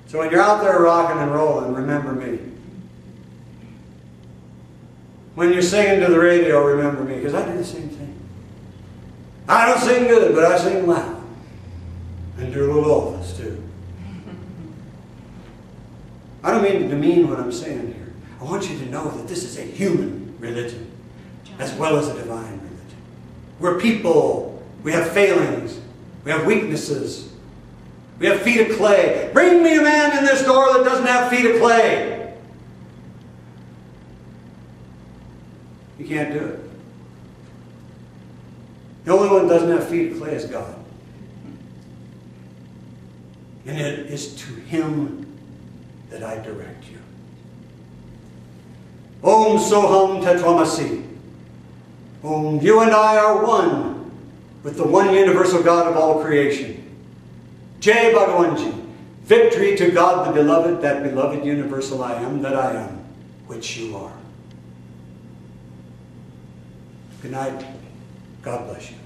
So when you're out there rocking and rolling, remember me. When you're singing to the radio, remember me, because I do the same thing. I don't sing good, but I sing loud. And do a little Elvis, too. I don't mean to demean what I'm saying here. I want you to know that this is a human religion, as well as a divine religion. We're people. We have failings. We have weaknesses. We have feet of clay. Bring me a man in this door that doesn't have feet of clay. You can't do it. The only one that doesn't have feet of clay is God. And it is to Him that I direct you. Om Soham Tetramasi. Om, you and I are one with the one universal God of all creation. Jai Bhagavanji. Victory to God the beloved, that beloved universal I am, that I am, which you are. Good night. God bless you.